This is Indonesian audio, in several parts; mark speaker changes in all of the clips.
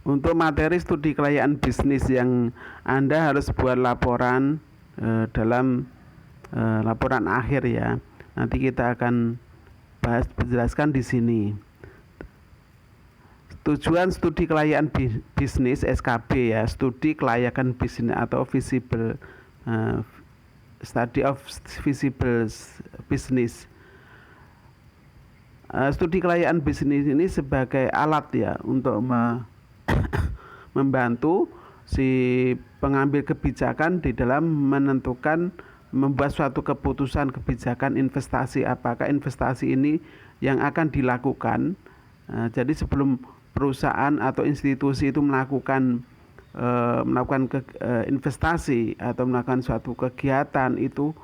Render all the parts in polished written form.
Speaker 1: Untuk materi studi kelayakan bisnis yang Anda harus buat laporan dalam laporan akhir ya. Nanti kita akan bahas menjelaskan di sini. Tujuan studi kelayakan bisnis SKB ya, studi kelayakan bisnis atau visible study of visible business. Studi kelayakan bisnis ini sebagai alat ya untuk membantu si pengambil kebijakan di dalam menentukan membuat suatu keputusan kebijakan investasi, apakah investasi ini yang akan dilakukan. Jadi sebelum perusahaan atau institusi itu melakukan investasi atau melakukan suatu kegiatan, itu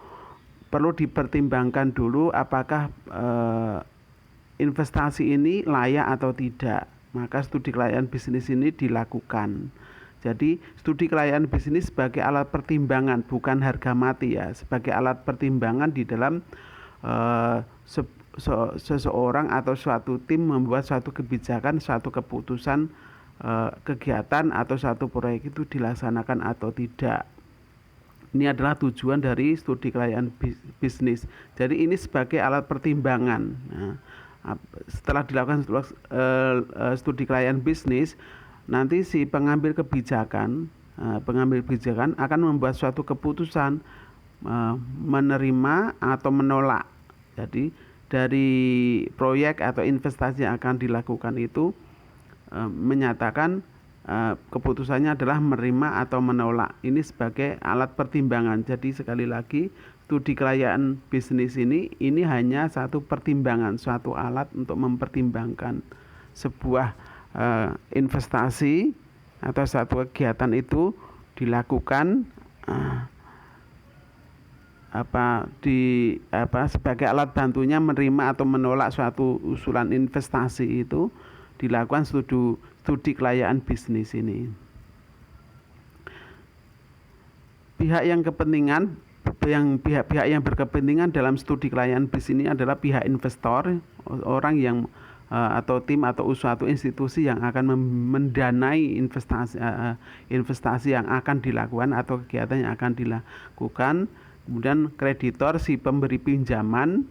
Speaker 1: perlu dipertimbangkan dulu apakah investasi ini layak atau tidak. Maka studi kelayakan bisnis ini dilakukan. Jadi studi kelayakan bisnis sebagai alat pertimbangan, bukan harga mati ya, sebagai alat pertimbangan di dalam seseorang atau suatu tim membuat suatu kebijakan, suatu keputusan kegiatan atau suatu proyek itu dilaksanakan atau tidak. Ini adalah tujuan dari studi kelayakan bisnis. Jadi ini sebagai alat pertimbangan. Nah, setelah dilakukan studi kelayakan bisnis, nanti si pengambil kebijakan akan membuat suatu keputusan menerima atau menolak. Jadi dari proyek atau investasi yang akan dilakukan itu menyatakan keputusannya adalah menerima atau menolak. Ini sebagai alat pertimbangan. Jadi sekali lagi, studi kelayakan bisnis ini hanya satu pertimbangan, suatu alat untuk mempertimbangkan sebuah investasi atau satu kegiatan itu dilakukan sebagai alat bantunya menerima atau menolak suatu usulan investasi, itu dilakukan studi kelayakan bisnis ini. Pihak yang berkepentingan dalam studi kelayakan bisnis ini adalah pihak investor, orang yang atau tim atau suatu institusi yang akan mendanai investasi yang akan dilakukan atau kegiatan yang akan dilakukan. Kemudian kreditor, si pemberi pinjaman,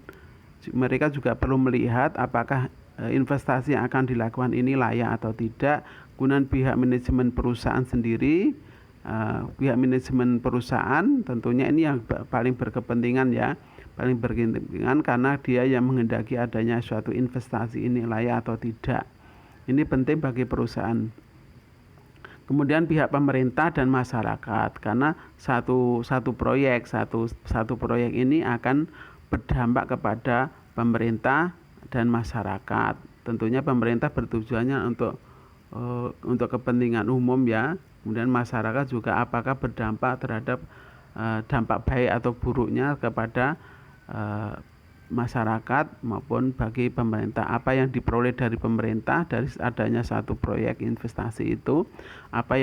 Speaker 1: mereka juga perlu melihat apakah investasi yang akan dilakukan ini layak atau tidak. Kemudian pihak manajemen perusahaan sendiri, pihak manajemen perusahaan tentunya ini yang paling berkepentingan ya, paling berkepentingan karena dia yang menghendaki adanya suatu investasi ini layak atau tidak. Ini penting bagi perusahaan. Kemudian pihak pemerintah dan masyarakat, karena satu proyek ini akan berdampak kepada pemerintah dan masyarakat. Tentunya pemerintah bertujuannya untuk kepentingan umum ya. Kemudian masyarakat juga apakah berdampak terhadap dampak baik atau buruknya kepada masyarakat maupun bagi pemerintah. Apa yang diperoleh dari pemerintah dari adanya satu proyek investasi itu, apa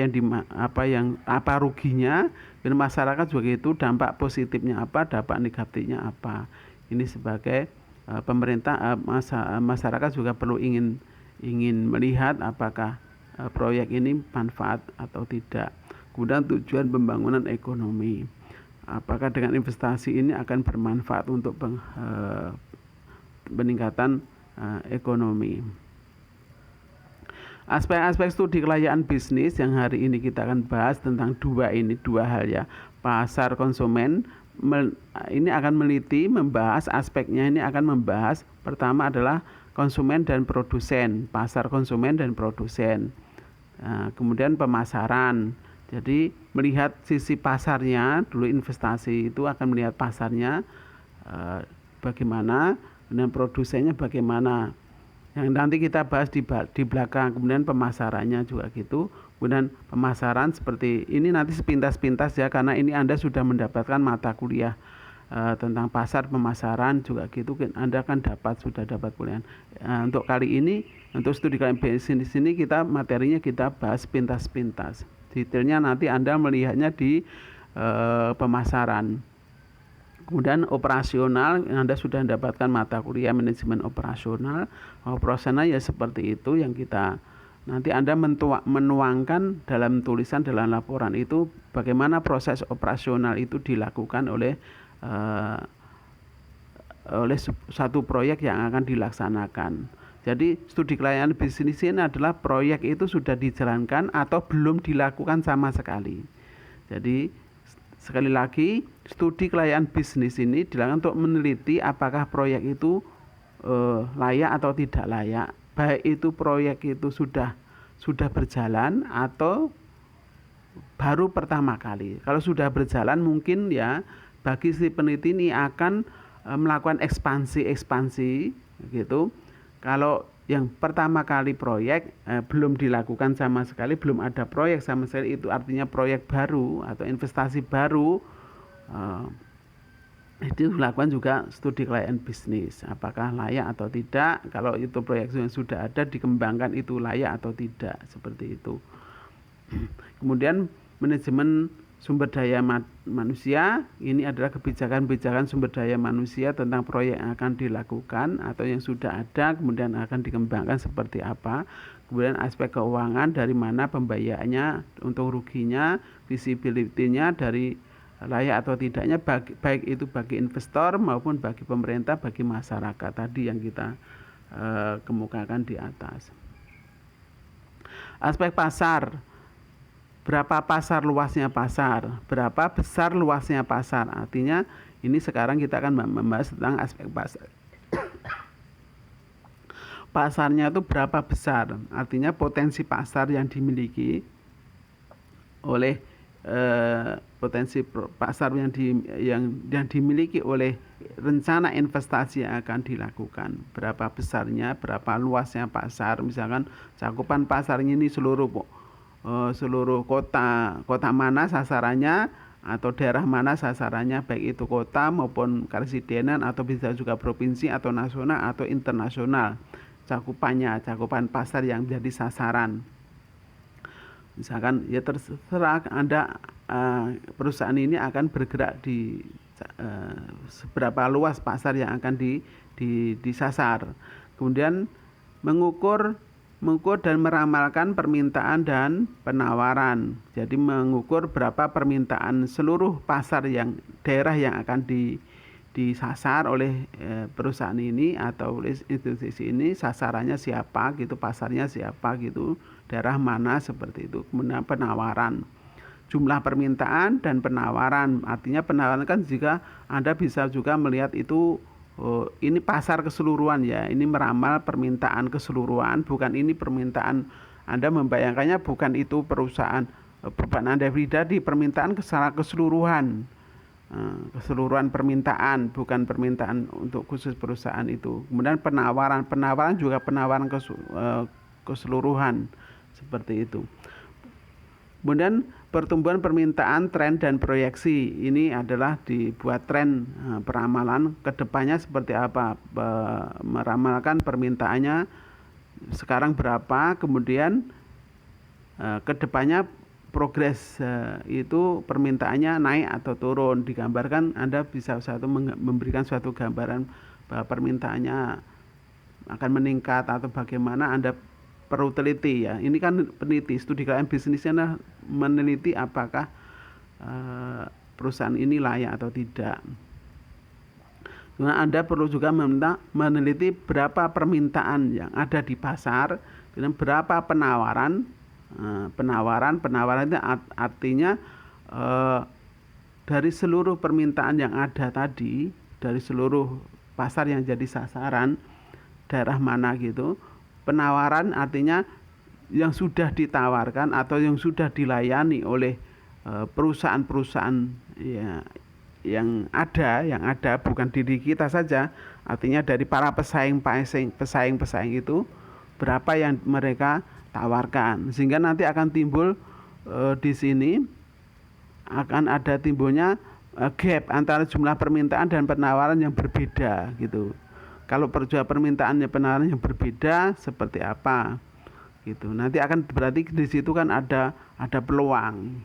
Speaker 1: ruginya, dan masyarakat juga itu dampak positifnya apa, dampak negatifnya apa. Ini sebagai pemerintah, masyarakat juga perlu ingin melihat apakah proyek ini manfaat atau tidak. Kemudian tujuan pembangunan ekonomi, apakah dengan investasi ini akan bermanfaat untuk peningkatan ekonomi. Aspek-aspek studi kelayakan bisnis yang hari ini kita akan bahas tentang dua hal ya. Pasar konsumen ini akan membahas aspeknya, ini akan membahas pertama adalah konsumen dan produsen, pasar konsumen dan produsen. Kemudian pemasaran. Jadi melihat sisi pasarnya dulu, investasi itu akan melihat pasarnya bagaimana, dan produsennya bagaimana. Yang nanti kita bahas di belakang. Kemudian pemasarannya juga gitu. Kemudian pemasaran seperti ini nanti sepintas-pintas ya, karena ini Anda sudah mendapatkan mata kuliah tentang pasar pemasaran juga gitu. Anda kan sudah dapat kuliah. Untuk kali ini, untuk studi kelayakan bisnis ini materinya kita bahas pintas-pintas. Detailnya nanti Anda melihatnya di pemasaran. Kemudian operasional, Anda sudah mendapatkan mata kuliah manajemen operasional. Operasional ya seperti itu yang kita nanti Anda menuangkan dalam tulisan, dalam laporan itu bagaimana proses operasional itu dilakukan oleh satu proyek yang akan dilaksanakan. Jadi studi kelayakan bisnis ini adalah proyek itu sudah dijalankan atau belum dilakukan sama sekali. Jadi sekali lagi, studi kelayakan bisnis ini dilakukan untuk meneliti apakah proyek itu layak atau tidak layak. Baik itu proyek itu sudah berjalan atau baru pertama kali. Kalau sudah berjalan mungkin ya bagi si peneliti ini akan melakukan ekspansi gitu. Kalau yang pertama kali proyek belum dilakukan sama sekali, belum ada proyek sama sekali, itu artinya proyek baru atau investasi baru. Itu dilakukan juga studi kelayakan bisnis, apakah layak atau tidak. Kalau itu proyek yang sudah ada dikembangkan itu layak atau tidak, seperti itu. Kemudian manajemen sumber daya manusia, ini adalah kebijakan sumber daya manusia tentang proyek yang akan dilakukan atau yang sudah ada kemudian akan dikembangkan seperti apa. Kemudian aspek keuangan, dari mana pembayarannya, untung ruginya, visibility-nya, dari layak atau tidaknya, baik itu bagi investor maupun bagi pemerintah, bagi masyarakat tadi yang kita kemukakan di atas. Aspek pasar, berapa pasar luasnya pasar, berapa besar luasnya pasar. Artinya ini sekarang kita akan membahas tentang aspek pasar. Pasarnya itu berapa besar, artinya potensi pasar yang dimiliki oleh potensi pasar yang dimiliki oleh rencana investasi yang akan dilakukan, berapa besarnya, berapa luasnya pasar. Misalkan cakupan pasarnya ini seluruh kota mana sasarannya atau daerah mana sasarannya, baik itu kota maupun karesidenan atau bisa juga provinsi atau nasional atau internasional. Cakupan pasar yang menjadi sasaran. Misalkan ya terserah Anda, perusahaan ini akan bergerak di seberapa luas pasar yang akan disasar. Kemudian mengukur dan meramalkan permintaan dan penawaran. Jadi mengukur berapa permintaan seluruh pasar daerah yang akan disasar oleh perusahaan ini atau oleh institusi ini, sasarannya siapa gitu, pasarnya siapa gitu, daerah mana, seperti itu. Kemudian penawaran, jumlah permintaan dan penawaran. Artinya penawaran kan jika Anda bisa juga melihat itu ini pasar keseluruhan ya, ini meramal permintaan keseluruhan, bukan ini permintaan Anda membayangkannya bukan itu perusahaan Anda pribadi, permintaan secara keseluruhan. Keseluruhan permintaan, bukan permintaan untuk khusus perusahaan itu. Kemudian penawaran juga penawaran keseluruhan, seperti itu. Kemudian pertumbuhan permintaan, tren dan proyeksi, ini adalah dibuat tren peramalan kedepannya seperti apa, meramalkan permintaannya sekarang berapa, kemudian kedepannya progres itu permintaannya naik atau turun, digambarkan. Anda bisa memberikan suatu gambaran bahwa permintaannya akan meningkat atau bagaimana, Anda perlu teliti ya. Ini kan peneliti, studi kelayakan bisnisnya meneliti apakah perusahaan ini layak atau tidak. Nah, Anda perlu juga meneliti berapa permintaan yang ada di pasar dan berapa penawaran itu artinya dari seluruh permintaan yang ada tadi, dari seluruh pasar yang jadi sasaran, daerah mana gitu. Penawaran artinya yang sudah ditawarkan atau yang sudah dilayani oleh perusahaan-perusahaan ya, yang ada bukan diri kita saja, artinya dari para pesaing itu berapa yang mereka tawarkan, sehingga nanti akan timbul di sini akan ada timbulnya gap antara jumlah permintaan dan penawaran yang berbeda gitu. Kalau permintaan dan penawaran yang berbeda seperti apa gitu, nanti akan berarti di situ kan ada peluang,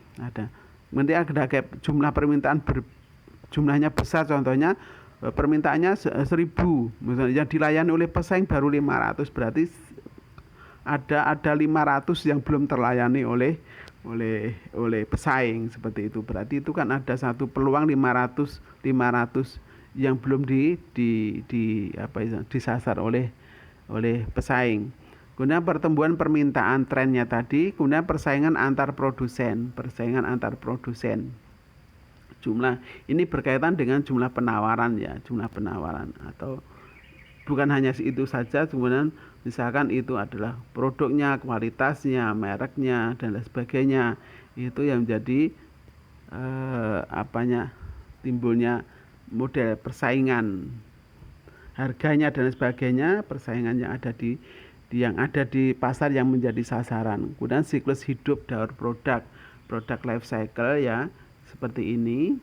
Speaker 1: nanti ada gap, jumlah permintaan jumlahnya besar, contohnya permintaannya 1000 misalnya, yang dilayani oleh pesaing baru 500, berarti ada 500 yang belum terlayani oleh pesaing seperti itu. Berarti itu kan ada satu peluang 500 yang belum disasar oleh pesaing. Kemudian pertumbuhan permintaan trennya tadi, kemudian persaingan antar produsen. Jumlah ini berkaitan dengan jumlah penawaran ya, jumlah penawaran atau bukan hanya itu saja, kemudian misalkan itu adalah produknya, kualitasnya, mereknya dan lain sebagainya. Itu yang menjadi timbulnya model persaingan. Harganya dan sebagainya, persaingan yang ada di pasar yang menjadi sasaran. Kemudian siklus hidup daur produk life cycle ya, seperti ini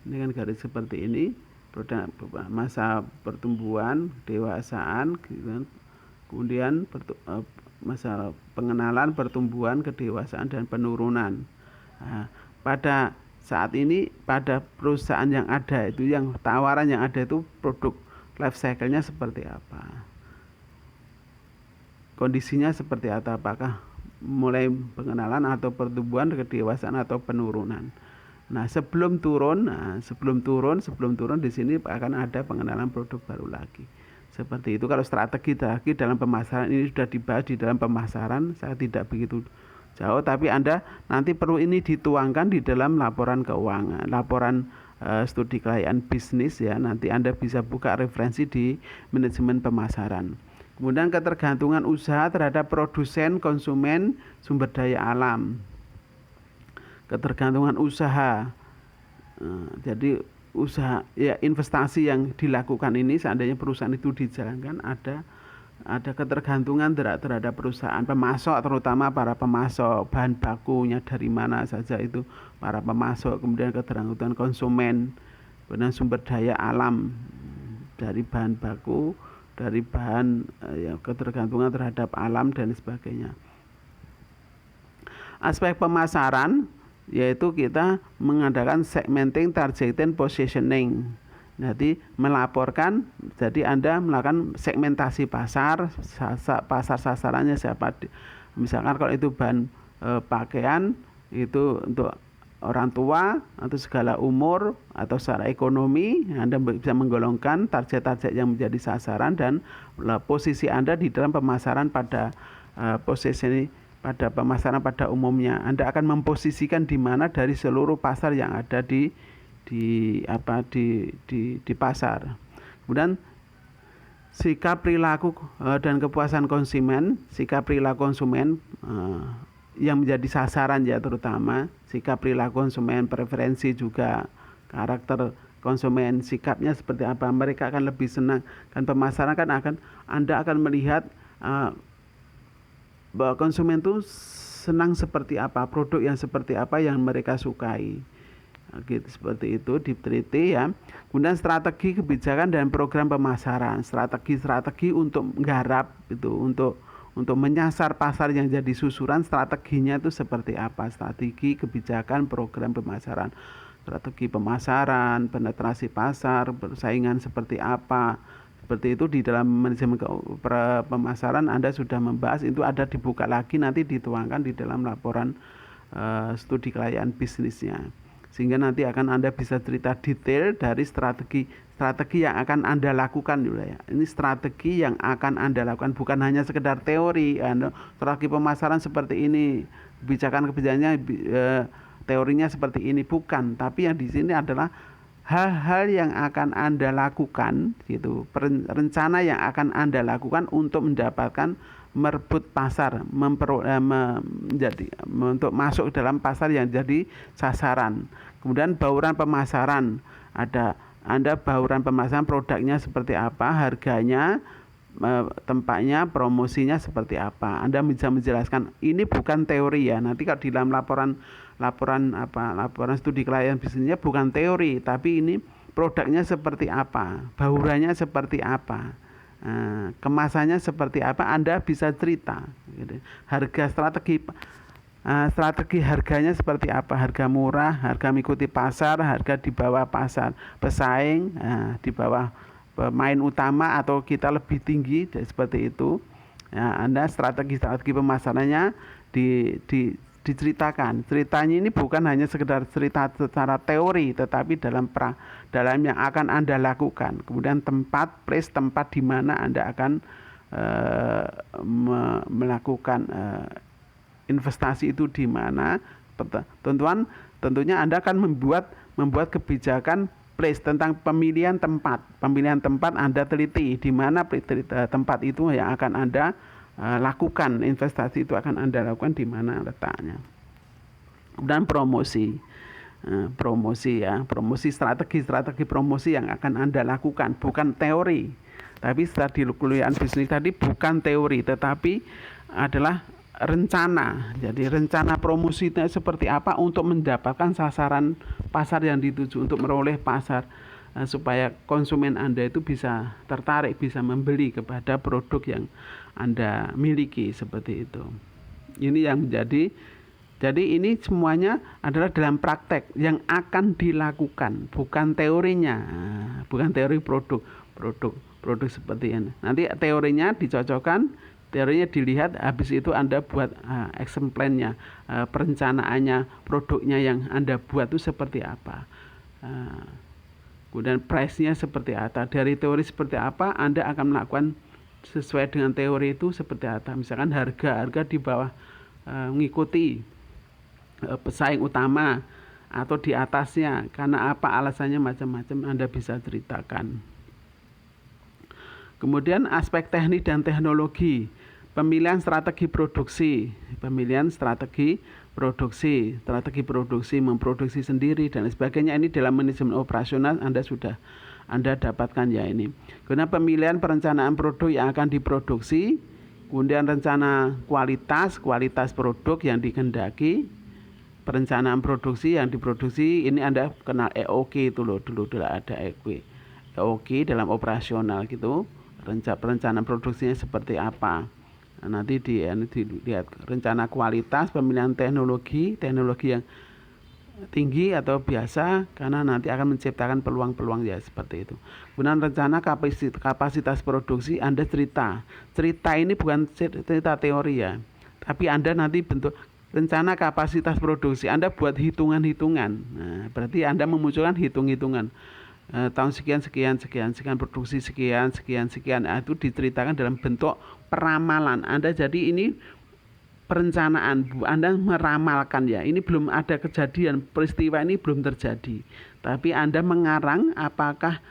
Speaker 1: kan garis seperti ini, produk masa pertumbuhan, dewasaan, kemudian masa pengenalan, pertumbuhan, kedewasaan dan penurunan. Nah, pada saat ini pada perusahaan yang ada itu, yang tawaran yang ada itu produk life cycle-nya seperti apa, kondisinya seperti apa, apakah mulai pengenalan atau pertumbuhan, kedewasaan atau penurunan. Nah, sebelum turun di sini akan ada pengenalan produk baru lagi. Seperti itu. Kalau strategi dalam pemasaran ini sudah dibahas di dalam pemasaran, saya tidak begitu jauh, tapi Anda nanti perlu ini dituangkan di dalam laporan keuangan, laporan studi kelayakan bisnis ya. Nanti Anda bisa buka referensi di manajemen pemasaran. Kemudian ketergantungan usaha terhadap produsen, konsumen, sumber daya alam. Ketergantungan usaha. Jadi usaha ya, investasi yang dilakukan ini seandainya perusahaan itu dijalankan, ada ketergantungan terhadap perusahaan pemasok, terutama para pemasok, bahan bakunya dari mana saja itu para pemasok, kemudian ketergantungan konsumen, kemudian sumber daya alam dari bahan baku, dari bahan ketergantungan terhadap alam dan sebagainya. Aspek pemasaran yaitu kita mengadakan segmenting, targeting, positioning. Jadi melaporkan, jadi Anda melakukan segmentasi pasar sasarannya siapa. Misalkan kalau itu bahan pakaian itu untuk orang tua atau segala umur atau secara ekonomi, Anda bisa menggolongkan target-target yang menjadi sasaran dan posisi Anda di dalam pemasaran pada pemasaran pada umumnya. Anda akan memposisikan di mana dari seluruh pasar yang ada di pasar. Kemudian sikap perilaku dan kepuasan konsumen, yang menjadi sasaran ya, terutama sikap perilaku konsumen, preferensi juga karakter konsumen, sikapnya seperti apa, mereka akan lebih senang. Kan pemasaran kan Anda akan melihat bahwa konsumen itu senang seperti apa, produk yang seperti apa yang mereka sukai. Gitu, seperti itu diteliti ya. Kemudian strategi kebijakan dan program pemasaran, strategi untuk menggarap itu, untuk menyasar pasar yang jadi susuran, strateginya itu seperti apa, strategi kebijakan program pemasaran, strategi pemasaran, penetrasi pasar, persaingan seperti apa. Seperti itu di dalam manajemen pemasaran Anda sudah membahas, itu ada dibuka lagi nanti dituangkan di dalam laporan studi kelayakan bisnisnya. Sehingga nanti akan Anda bisa cerita detail dari strategi yang akan Anda lakukan ya. Ini strategi yang akan Anda lakukan, bukan hanya sekedar teori. Strategi pemasaran seperti ini, kebijakannya teorinya seperti ini, bukan. Tapi yang di sini adalah hal-hal yang akan Anda lakukan gitu, rencana yang akan Anda lakukan untuk mendapatkan merebut pasar, untuk masuk ke dalam pasar yang jadi sasaran. Kemudian bauran pemasaran, ada Anda bauran pemasaran, produknya seperti apa, harganya, tempatnya, promosinya seperti apa. Anda bisa menjelaskan, ini bukan teori ya. Nanti kalau di dalam laporan studi kelayakan bisnisnya bukan teori, tapi ini produknya seperti apa, baurannya seperti apa, kemasannya seperti apa, Anda bisa cerita. Harga strategi harganya seperti apa, harga murah, harga mengikuti pasar, harga di bawah pasar pesaing, di bawah pemain utama atau kita lebih tinggi, seperti itu. Ya, Anda strategi pemasarannya diceritakan. Ceritanya ini bukan hanya sekedar cerita secara teori, tetapi dalam yang akan Anda lakukan. Kemudian place tempat di mana Anda akan melakukan investasi itu di mana. Tentunya Anda akan membuat kebijakan place tentang pemilihan tempat. Pemilihan tempat Anda teliti di mana tempat itu yang akan Anda lakukan, investasi itu akan Anda lakukan di mana letaknya. Dan promosi strategi promosi yang akan Anda lakukan, bukan teori. Tapi setelah di kuliah bisnis tadi bukan teori, tetapi adalah rencana. Jadi rencana promosi itu seperti apa untuk mendapatkan sasaran pasar yang dituju, untuk meroleh pasar, supaya konsumen Anda itu bisa tertarik, bisa membeli kepada produk yang Anda miliki, seperti itu. Ini yang menjadi, jadi ini semuanya adalah dalam praktek yang akan dilakukan, bukan teorinya, bukan teori produk seperti ini. Nanti teorinya dicocokkan, teorinya dilihat, habis itu Anda buat action plan-nya, perencanaannya, produknya yang Anda buat itu seperti apa. Kemudian price-nya seperti apa. Dari teori seperti apa, Anda akan melakukan sesuai dengan teori itu seperti apa. Misalkan harga di bawah, mengikuti pesaing utama atau di atasnya, karena apa alasannya, macam-macam Anda bisa ceritakan. Kemudian aspek teknik dan teknologi, pemilihan strategi produksi, memproduksi sendiri dan sebagainya. Ini dalam manajemen operasional Anda dapatkan ya ini. Karena pemilihan perencanaan produk yang akan diproduksi, kemudian rencana kualitas produk yang dikehendaki, perencanaan produksi yang diproduksi. Ini Anda kenal EOQ itu loh, dulu ada EOQ dalam operasional gitu. Perencanaan produksinya seperti apa. Nanti dilihat rencana kualitas, pemilihan teknologi yang tinggi atau biasa, karena nanti akan menciptakan peluang-peluang ya seperti itu. Kemudian rencana kapasitas produksi, Anda cerita ini bukan cerita teori ya, tapi Anda nanti bentuk rencana kapasitas produksi, Anda buat hitungan-hitungan. Nah, berarti Anda memunculkan hitung-hitungan. Tahun sekian produksi sekian. Nah, itu diceritakan dalam bentuk peramalan Anda. Jadi ini perencanaan, Anda meramalkan ya. Ini belum ada kejadian, peristiwa ini belum terjadi, tapi Anda mengarang apakah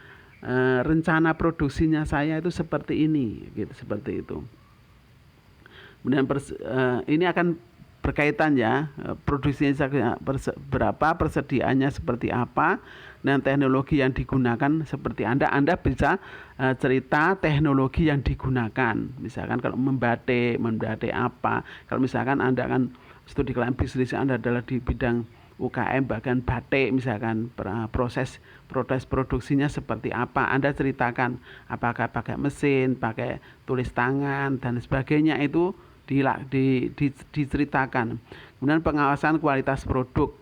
Speaker 1: rencana produksinya saya itu seperti ini, gitu, seperti itu. Kemudian ini akan berkaitan ya, produksinya berapa, persediaannya seperti apa, dan teknologi yang digunakan seperti Anda bisa cerita teknologi yang digunakan. Misalkan kalau membatik apa, kalau misalkan Anda kan studi kelas bisnis Anda adalah di bidang UKM bahkan batik, misalkan proses produksinya seperti apa, Anda ceritakan apakah pakai mesin, pakai tulis tangan dan sebagainya, itu diceritakan. Kemudian pengawasan kualitas produk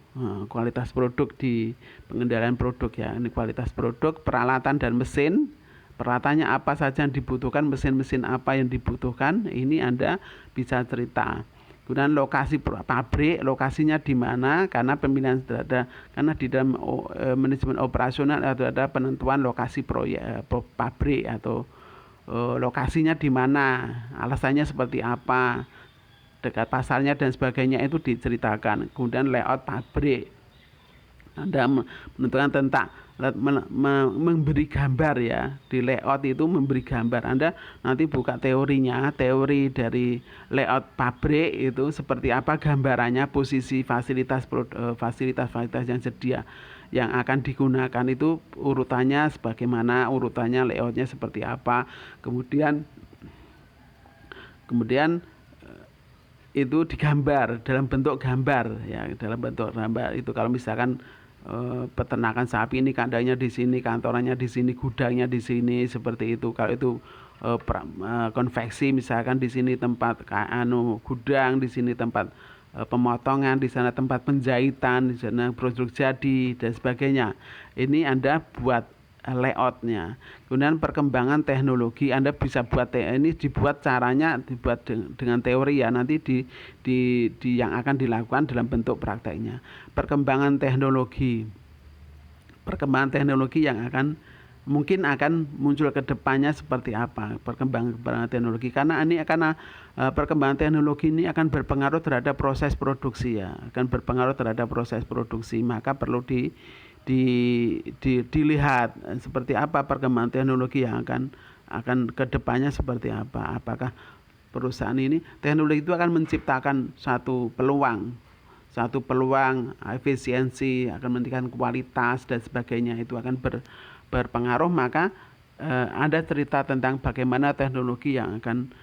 Speaker 1: di pengendalian produk ya. Ini kualitas produk, peralatan dan mesin. Peralatannya apa saja yang dibutuhkan, mesin-mesin apa yang dibutuhkan, ini Anda bisa cerita. Kemudian lokasi pabrik, lokasinya di mana, karena pemilihan karena di dalam manajemen operasional ada penentuan lokasi proyek pabrik atau lokasinya di mana, alasannya seperti apa, dekat pasarnya dan sebagainya, itu diceritakan. Kemudian layout pabrik, Anda menentukan tentang memberi gambar ya, di layout itu memberi gambar. Anda nanti buka teorinya, teori dari layout pabrik itu seperti apa gambarannya, posisi fasilitas yang sedia yang akan digunakan itu urutannya sebagaimana, urutannya layoutnya seperti apa. Kemudian itu digambar dalam bentuk gambar ya, dalam bentuk gambar itu. Kalau misalkan peternakan sapi, ini kandangnya di sini, kantorannya di sini, gudangnya di sini, seperti itu. Kalau itu konveksi, misalkan di sini tempat gudang, di sini tempat pemotongan, di sana tempat penjahitan, di sana produk jadi dan sebagainya. Ini Anda buat layoutnya. Kemudian perkembangan teknologi, Anda bisa buat ini dibuat caranya dibuat dengan teori ya, nanti di yang akan dilakukan dalam bentuk prakteknya. Perkembangan teknologi yang mungkin akan muncul ke depannya seperti apa perkembangan teknologi, karena perkembangan teknologi ini akan berpengaruh terhadap proses produksi ya, maka perlu dilihat seperti apa perkembangan teknologi yang akan ke depannya seperti apa. Apakah perusahaan ini teknologi itu akan menciptakan satu peluang efisiensi, akan meningkatkan kualitas dan sebagainya, itu akan berpengaruh. Maka ada cerita tentang bagaimana teknologi yang akan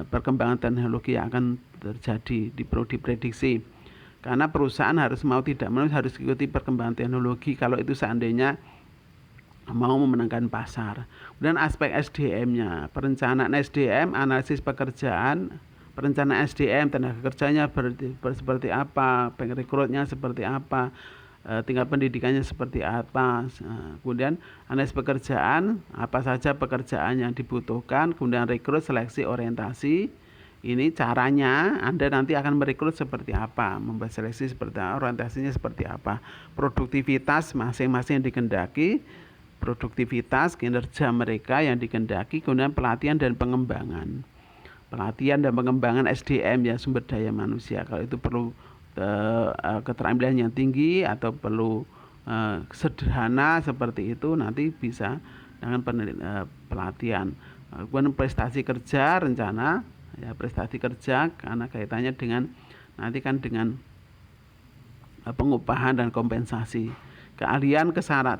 Speaker 1: perkembangan teknologi yang akan terjadi, perlu diprediksi, karena perusahaan harus mau tidak mau harus ikuti perkembangan teknologi kalau itu seandainya mau memenangkan pasar. Kemudian aspek SDM-nya, perencanaan SDM, analisis pekerjaan, perencanaan SDM, tenaga kerjanya seperti apa, rekrutnya seperti apa, tingkat pendidikannya seperti apa. Kemudian analisis pekerjaan, apa saja pekerjaan yang dibutuhkan, kemudian rekrut, seleksi, orientasi. Ini caranya Anda nanti akan merekrut seperti apa, membuat seleksi seperti apa, orientasinya seperti apa, produktivitas masing-masing yang dikehendaki, produktivitas kinerja mereka yang dikehendaki, kemudian pelatihan dan pengembangan SDM ya, sumber daya manusia. Kalau itu perlu keterampilan yang tinggi atau perlu sederhana seperti itu, nanti bisa dengan pelatihan. Kemudian prestasi kerja, rencana ya, prestasi kerja karena kaitannya dengan nanti kan dengan pengupahan dan kompensasi. Keahlian, syarat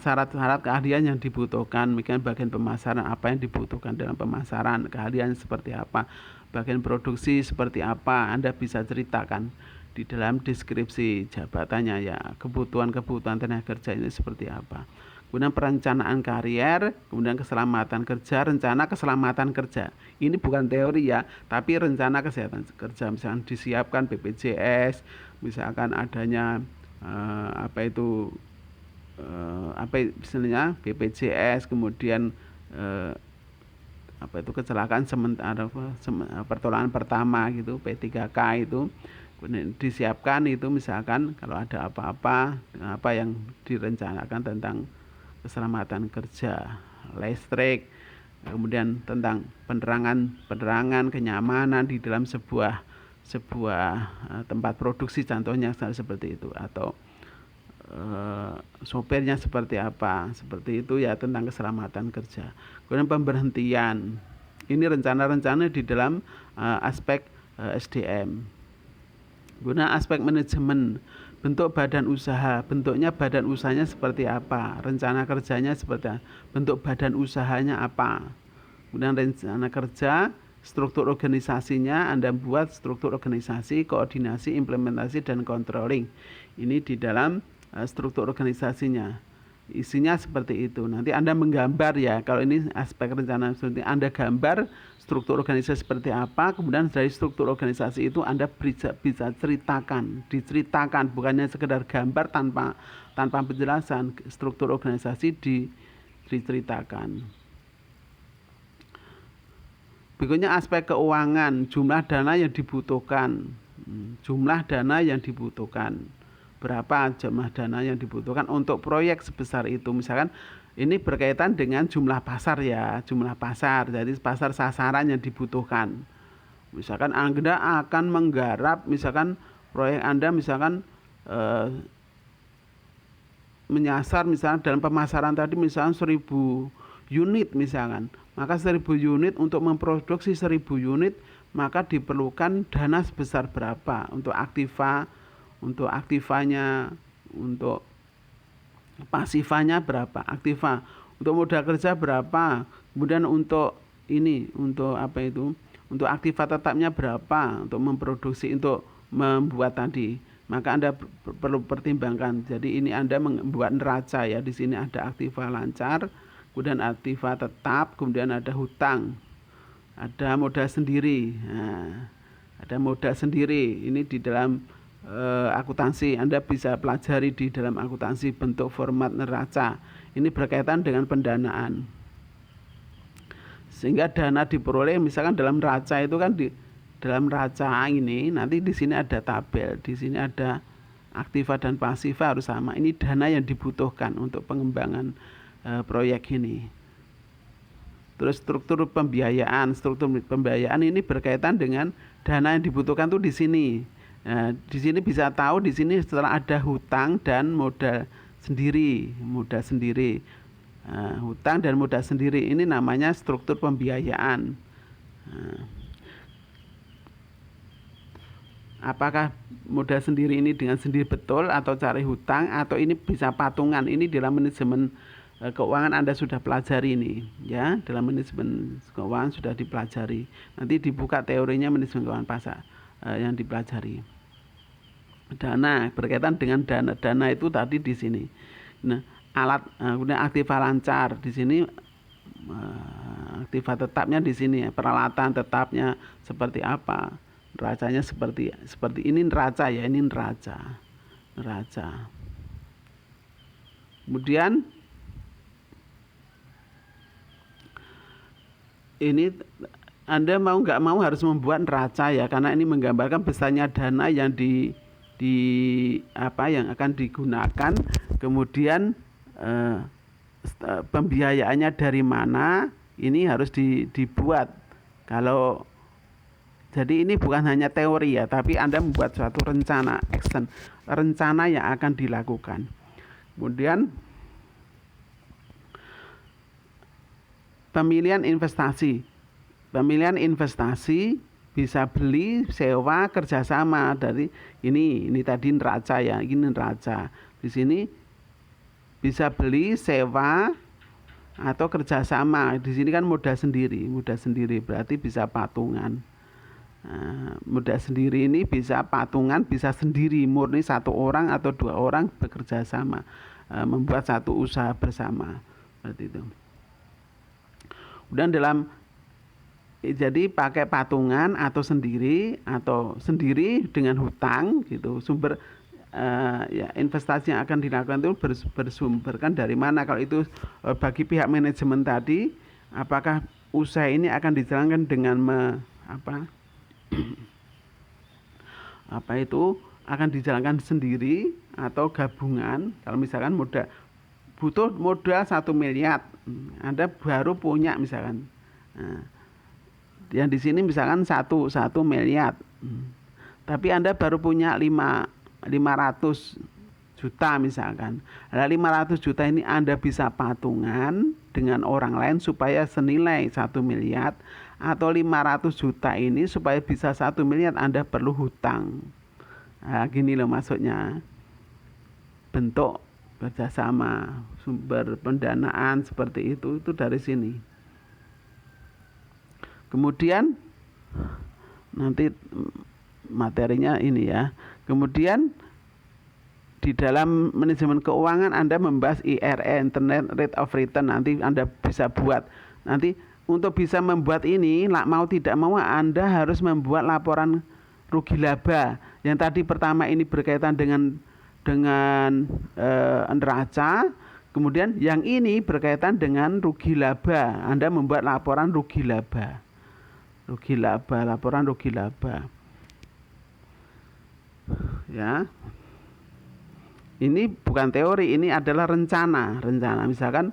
Speaker 1: keahlian yang dibutuhkan, mungkin bagian pemasaran apa yang dibutuhkan dalam pemasaran, keahlian seperti apa, bagian produksi seperti apa, Anda bisa ceritakan di dalam deskripsi jabatannya ya, kebutuhan tenaga kerja ini seperti apa. Kemudian perencanaan karier, kemudian keselamatan kerja, rencana keselamatan kerja. Ini bukan teori ya, tapi rencana kesehatan kerja, misalkan disiapkan BPJS, misalkan adanya misalnya BPJS, kemudian kecelakaan sementara, pertolongan pertama gitu, P3K itu disiapkan, itu misalkan kalau ada apa-apa yang direncanakan tentang keselamatan kerja, listrik, kemudian tentang penerangan, kenyamanan di dalam sebuah tempat produksi, contohnya seperti itu, atau sopirnya seperti apa, seperti itu ya, tentang keselamatan kerja. Kemudian pemberhentian, ini rencana-rencana di dalam aspek SDM. Kemudian aspek manajemen, bentuk badan usaha, bentuknya badan usahanya seperti apa, rencana kerjanya seperti apa, bentuk badan usahanya apa. Kemudian rencana kerja, struktur organisasinya, Anda buat struktur organisasi, koordinasi, implementasi, dan controlling. Ini di dalam struktur organisasinya, isinya seperti itu. Nanti Anda menggambar ya, kalau ini aspek rencana, Anda gambar struktur organisasi seperti apa, kemudian dari struktur organisasi itu Anda bisa diceritakan, bukannya sekedar gambar tanpa penjelasan, struktur organisasi diceritakan. Berikutnya aspek keuangan, jumlah dana yang dibutuhkan, berapa jumlah dana yang dibutuhkan untuk proyek sebesar itu. Misalkan ini berkaitan dengan jumlah pasar ya, jadi pasar sasaran yang dibutuhkan. Misalkan Anda akan menggarap, misalkan proyek Anda misalkan menyasar misalkan dalam pemasaran tadi misalkan 1000 unit misalkan, maka 1000 unit untuk memproduksi 1000 unit, maka diperlukan dana sebesar berapa untuk aktivanya, untuk pasifanya berapa, untuk modal kerja berapa, kemudian untuk untuk aktiva tetapnya berapa untuk memproduksi, untuk membuat tadi. Maka Anda perlu pertimbangkan. Jadi ini Anda membuat neraca ya, di sini ada aktiva lancar, kemudian aktiva tetap, kemudian ada hutang, ada modal sendiri. Nah, ada modal sendiri. Ini di dalam akuntansi, Anda bisa pelajari di dalam akuntansi bentuk format neraca. Ini berkaitan dengan pendanaan. Sehingga dana diperoleh misalkan dalam neraca itu kan dalam neraca ini nanti di sini ada tabel, di sini ada aktiva dan pasiva harus sama. Ini dana yang dibutuhkan untuk pengembangan proyek ini. Terus struktur pembiayaan ini berkaitan dengan dana yang dibutuhkan tuh di sini. Di sini bisa tahu di sini setelah ada hutang dan modal sendiri. Hutang dan modal sendiri ini namanya struktur pembiayaan. Apakah modal sendiri ini dengan sendiri betul atau cari hutang atau ini bisa patungan? Ini dalam manajemen keuangan Anda sudah pelajari ini, ya, dalam manajemen keuangan sudah dipelajari. Nanti dibuka teorinya manajemen keuangan pasar yang dipelajari. Dana berkaitan dengan dana itu tadi di sini. Nah, alat kemudian aktiva lancar di sini, aktiva tetapnya di sini, peralatan tetapnya seperti apa, neracanya seperti ini neraca ya, ini neraca. Kemudian ini Anda mau nggak mau harus membuat neraca ya, karena ini menggambarkan besarnya dana yang yang akan digunakan, kemudian pembiayaannya dari mana, ini harus dibuat. Jadi ini bukan hanya teori ya, tapi Anda membuat suatu rencana yang akan dilakukan. Kemudian pemilihan investasi bisa beli, sewa, kerjasama. Dari ini tadi neraca ya, ini neraca. Di sini bisa beli, sewa, atau kerjasama. Di sini kan modal sendiri berarti bisa patungan. Modal sendiri ini bisa patungan, bisa sendiri, murni satu orang atau dua orang bekerja sama, membuat satu usaha bersama, seperti itu. Dan jadi pakai patungan atau sendiri dengan hutang gitu. Sumber investasi yang akan dilakukan itu bersumberkan dari mana? Kalau itu bagi pihak manajemen tadi, apakah usaha ini akan dijalankan dengan akan dijalankan sendiri atau gabungan? Kalau misalkan butuh modal 1 miliar, Anda baru punya misalkan, yang di sini misalkan 1 miliar, tapi Anda baru punya 500 juta misalkan. Nah, 500 juta ini Anda bisa patungan dengan orang lain supaya senilai 1 miliar, atau 500 juta ini supaya bisa 1 miliar Anda perlu hutang. Nah, gini loh maksudnya, bentuk kerjasama, sumber pendanaan seperti itu dari sini. Kemudian nanti materinya ini ya. Kemudian di dalam manajemen keuangan Anda membahas IRR, Internet Rate of Return, nanti Anda bisa buat. Nanti untuk bisa membuat ini, mau tidak mau Anda harus membuat laporan rugi laba. Yang tadi pertama ini berkaitan dengan neraca, kemudian yang ini berkaitan dengan rugi laba. Anda membuat laporan rugi laba, laporan rugi laba. Ya, ini bukan teori, ini adalah rencana. Misalkan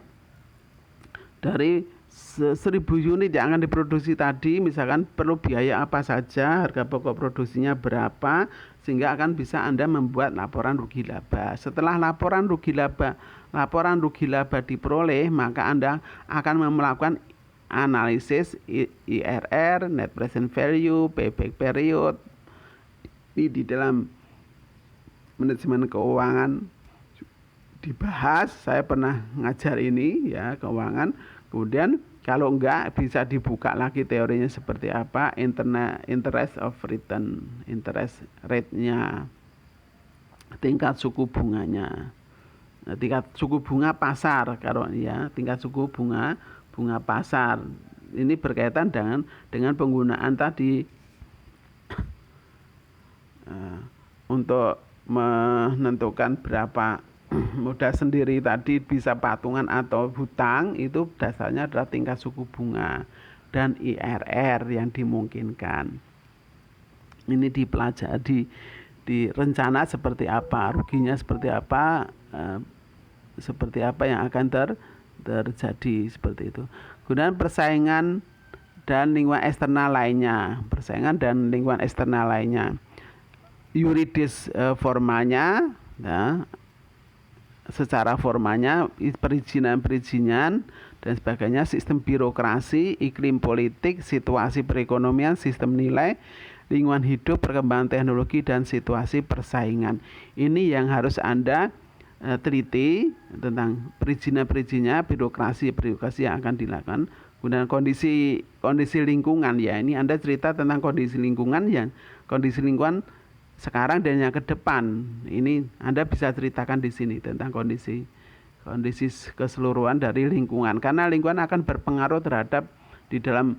Speaker 1: dari 1000 unit yang akan diproduksi tadi, misalkan perlu biaya apa saja, harga pokok produksinya berapa, sehingga akan bisa Anda membuat laporan rugi laba. Setelah laporan rugi laba diperoleh, maka Anda akan melakukan analisis IRR, net present value, payback period. Ini di dalam manajemen keuangan dibahas, saya pernah ngajar ini ya, keuangan. Kemudian kalau enggak bisa dibuka lagi teorinya seperti apa, interest of return, interest rate-nya, tingkat suku bunganya. Nah, tingkat suku bunga pasar, kalau ya tingkat suku bunga pasar ini berkaitan dengan penggunaan tadi untuk menentukan berapa modal sendiri tadi bisa patungan atau hutang, itu dasarnya adalah tingkat suku bunga dan IRR yang dimungkinkan. Ini dipelajari di rencana seperti apa, ruginya seperti apa yang akan terjadi seperti itu. Kemudian persaingan dan lingkungan eksternal lainnya, yuridis formalnya, ya, secara formalnya perizinan dan sebagainya, sistem birokrasi, iklim politik, situasi perekonomian, sistem nilai, lingkungan hidup, perkembangan teknologi, dan situasi persaingan. Ini yang harus Anda teliti tentang perizinan-perizinannya, birokrasi yang akan dilakukan. Kemudian kondisi lingkungan, ya, ini Anda cerita tentang kondisi lingkungan sekarang dan yang ke depan. Ini Anda bisa ceritakan di sini tentang kondisi keseluruhan dari lingkungan, karena lingkungan akan berpengaruh terhadap di dalam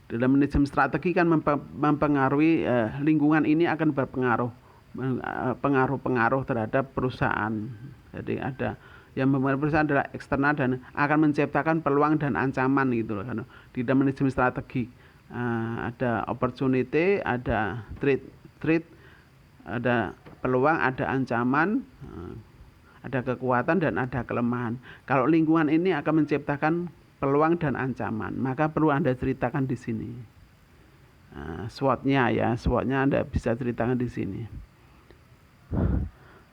Speaker 1: manajemen strategi kan mempengaruhi lingkungan ini akan berpengaruh terhadap perusahaan. Jadi ada yang mempengaruhi perusahaan adalah eksternal dan akan menciptakan peluang dan ancaman gitu loh. Di dalam manajemen strategi ada opportunity, ada threat, ada peluang, ada ancaman, ada kekuatan dan ada kelemahan. Kalau lingkungan ini akan menciptakan peluang dan ancaman, maka perlu Anda ceritakan di sini. SWOT-nya Anda bisa ceritakan di sini.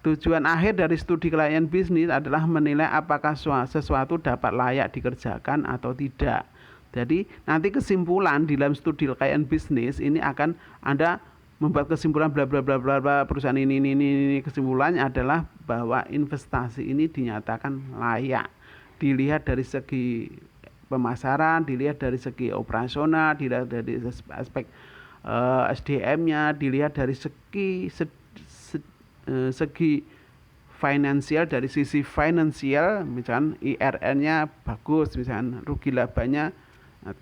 Speaker 1: Tujuan akhir dari studi klien bisnis adalah menilai apakah sesuatu dapat layak dikerjakan atau tidak. Jadi nanti kesimpulan di dalam studi klien bisnis ini akan Anda membuat kesimpulan bla bla bla bla bla, perusahaan ini kesimpulannya adalah bahwa investasi ini dinyatakan layak. Dilihat dari segi pemasaran, dilihat dari segi operasional, dilihat dari aspek SDM-nya, dilihat dari segi finansial, dari sisi finansial, misalkan IRR-nya bagus, misalkan rugi labanya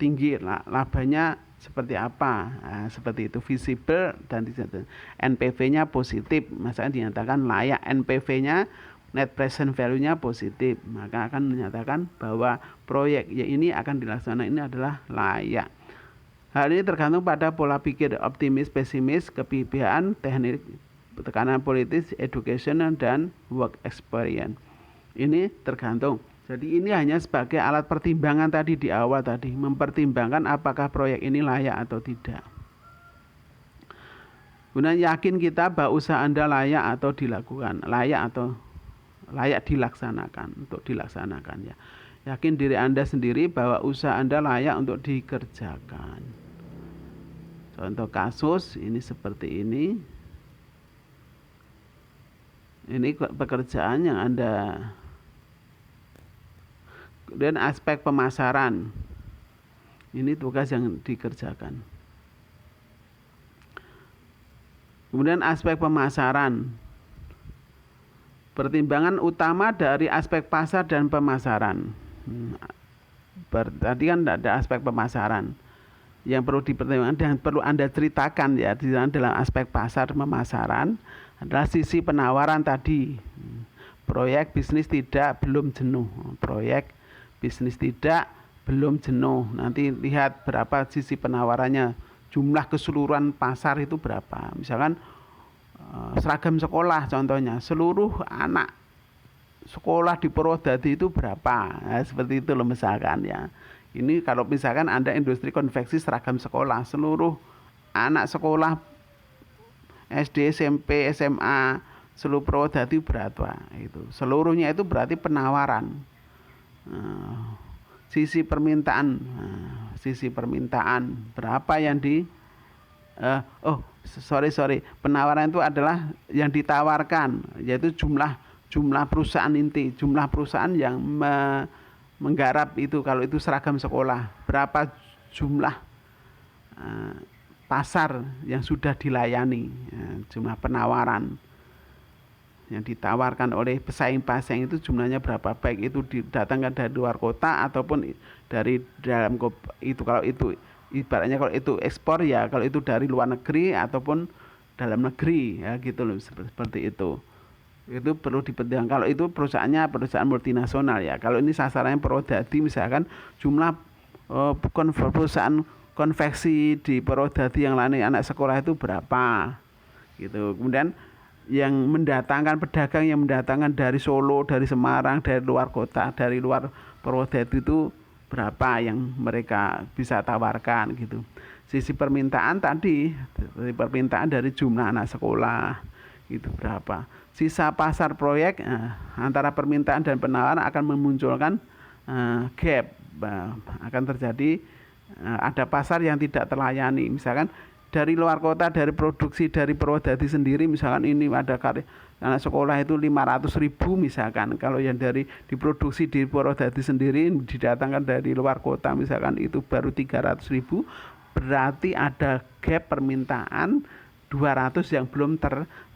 Speaker 1: tinggi, labanya seperti apa, seperti itu, visible, dan NPV-nya positif, misalnya dinyatakan layak, NPV-nya net present value-nya positif, maka akan menyatakan bahwa proyek ini akan dilaksanakan ini adalah layak. Hal ini tergantung pada pola pikir optimis, pesimis, kepihakan, teknik, tekanan politis, education, dan work experience. Ini tergantung. Jadi ini hanya sebagai alat pertimbangan tadi di awal tadi, mempertimbangkan apakah proyek ini layak atau tidak. Kemudian yakin kita bahwa usaha Anda layak atau dilakukan, layak dilaksanakan ya. Yakin diri Anda sendiri bahwa usaha Anda layak untuk dikerjakan. Contoh kasus ini seperti ini. Ini pekerjaan yang Anda. Kemudian aspek pemasaran. Ini tugas yang dikerjakan. Kemudian aspek pemasaran. Pertimbangan utama dari aspek pasar dan pemasaran. Tadi kan ada aspek pemasaran yang perlu dipertimbangkan dan perlu Anda ceritakan ya di dalam aspek pasar pemasaran adalah sisi penawaran tadi. Proyek bisnis belum jenuh. Nanti lihat berapa sisi penawarannya, jumlah keseluruhan pasar itu berapa. Misalkan seragam sekolah contohnya, seluruh anak sekolah di Purwodadi itu berapa, nah, seperti itu loh misalkan ya. Ini kalau misalkan Anda industri konveksi seragam sekolah, seluruh anak sekolah SD, SMP, SMA seluruh Purwodadi berapa itu, seluruhnya itu berarti penawaran. Sisi permintaan berapa yang penawaran itu adalah yang ditawarkan, yaitu jumlah perusahaan inti, jumlah perusahaan yang menggarap itu. Kalau itu seragam sekolah, berapa jumlah pasar yang sudah dilayani, jumlah penawaran yang ditawarkan oleh pesaing-pesaing itu jumlahnya berapa, baik itu didatangkan dari luar kota ataupun dari dalam itu. Kalau itu ibaratnya kalau itu ekspor ya, kalau itu dari luar negeri ataupun dalam negeri ya gitu loh, seperti itu. Itu perlu dipertimbangkan. Kalau itu perusahaannya perusahaan multinasional ya. Kalau ini sasarannya Purwodadi misalkan jumlah perusahaan konveksi di Purwodadi yang lain anak sekolah itu berapa gitu. Kemudian yang mendatangkan pedagang yang mendatangkan dari Solo, dari Semarang, dari luar kota, dari luar Purwodadi itu berapa yang mereka bisa tawarkan gitu. Sisi permintaan tadi, dari permintaan dari jumlah anak sekolah itu berapa. Sisa pasar proyek antara permintaan dan penawaran akan memunculkan gap, akan terjadi ada pasar yang tidak terlayani. Misalkan dari luar kota, dari produksi dari Purwodadi sendiri, misalkan ini ada anak sekolah itu 500.000 misalkan. Kalau yang dari diproduksi di Purwodadi sendiri didatangkan dari luar kota misalkan itu baru 300.000, berarti ada gap permintaan 200 yang belum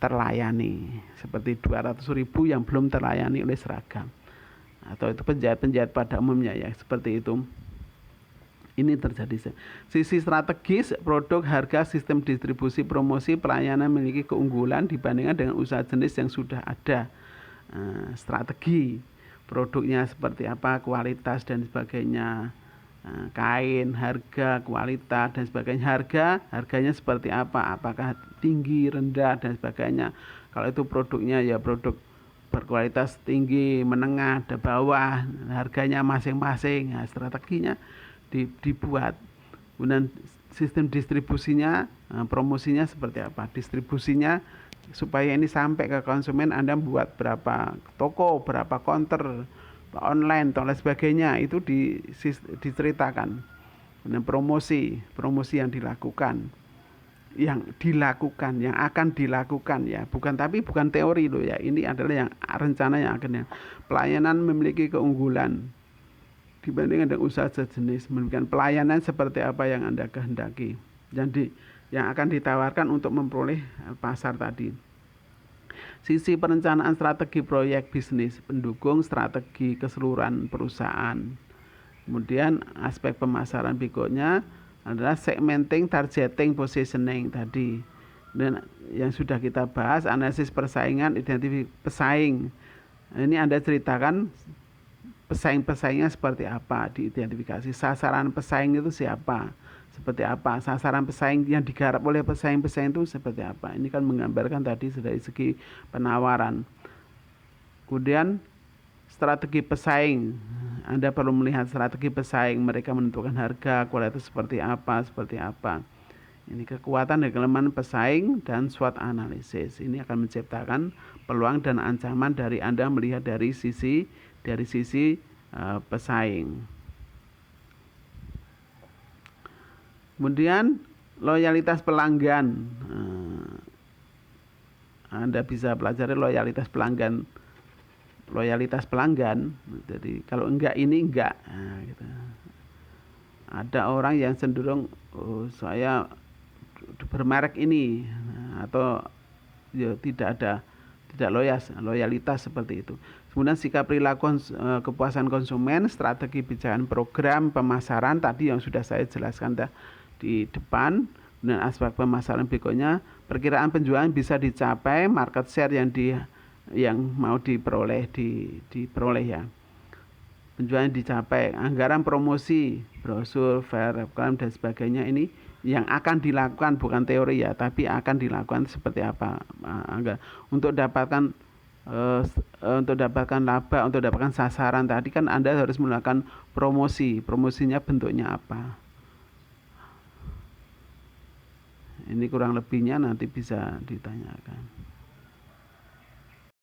Speaker 1: terlayani. Seperti 200.000 yang belum terlayani oleh seragam. Atau itu penjahit-penjahit pada umumnya ya, seperti itu. Ini terjadi. Sisi strategis, produk, harga, sistem distribusi, promosi, pelayanan memiliki keunggulan dibandingkan dengan usaha jenis yang sudah ada. Strategi, produknya seperti apa, kualitas dan sebagainya, kain, harga, kualitas dan sebagainya. Harganya seperti apa, apakah tinggi, rendah dan sebagainya. Kalau itu produknya ya produk berkualitas tinggi, menengah, dan bawah, harganya masing-masing. Strateginya dibuat. Kemudian sistem distribusinya, promosinya seperti apa, distribusinya supaya ini sampai ke konsumen. Anda buat berapa toko, berapa counter online dan lain sebagainya, itu diceritakan. Kemudian promosi yang dilakukan, yang akan dilakukan ya, bukan teori loh ya, ini adalah yang rencana yang akan. Pelayanan memiliki keunggulan dibandingkan dengan usaha sejenis. Memberikan pelayanan seperti apa yang Anda kehendaki. Jadi yang akan ditawarkan untuk memperoleh pasar tadi. Sisi perencanaan strategi proyek bisnis, pendukung strategi keseluruhan perusahaan. Kemudian aspek pemasaran berikutnya adalah segmenting, targeting, positioning tadi. Dan yang sudah kita bahas, analisis persaingan, identifikasi pesaing. Ini Anda ceritakan pesaing-pesaingnya seperti apa, diidentifikasi. Sasaran pesaing itu siapa, seperti apa, sasaran pesaing yang digarap oleh pesaing-pesaing itu seperti apa. Ini kan menggambarkan tadi dari segi penawaran. Kemudian strategi pesaing, Anda perlu melihat strategi pesaing, mereka menentukan harga, kualitas seperti apa. Ini kekuatan dan kelemahan pesaing dan SWOT analisis. Ini akan menciptakan peluang dan ancaman dari Anda melihat dari sisi pesaing. Kemudian loyalitas pelanggan. Anda bisa pelajari loyalitas pelanggan. Jadi kalau enggak ini enggak. Gitu. Ada orang yang cenderung saya bermerek ini, atau ya tidak loyalitas seperti itu. Kemudian sikap perilaku kepuasan konsumen, strategi kebijakan program pemasaran tadi yang sudah saya jelaskan di depan. Dan aspek pemasaran berikutnya, perkiraan penjualan bisa dicapai, market share yang mau diperoleh ya. Penjualan dicapai, anggaran promosi, brosur, flyer, reklam dan sebagainya, ini yang akan dilakukan, bukan teori ya, tapi akan dilakukan seperti apa. Untuk dapatkan laba, untuk dapatkan sasaran tadi kan Anda harus melakukan promosinya bentuknya apa. Ini kurang lebihnya nanti bisa ditanyakan.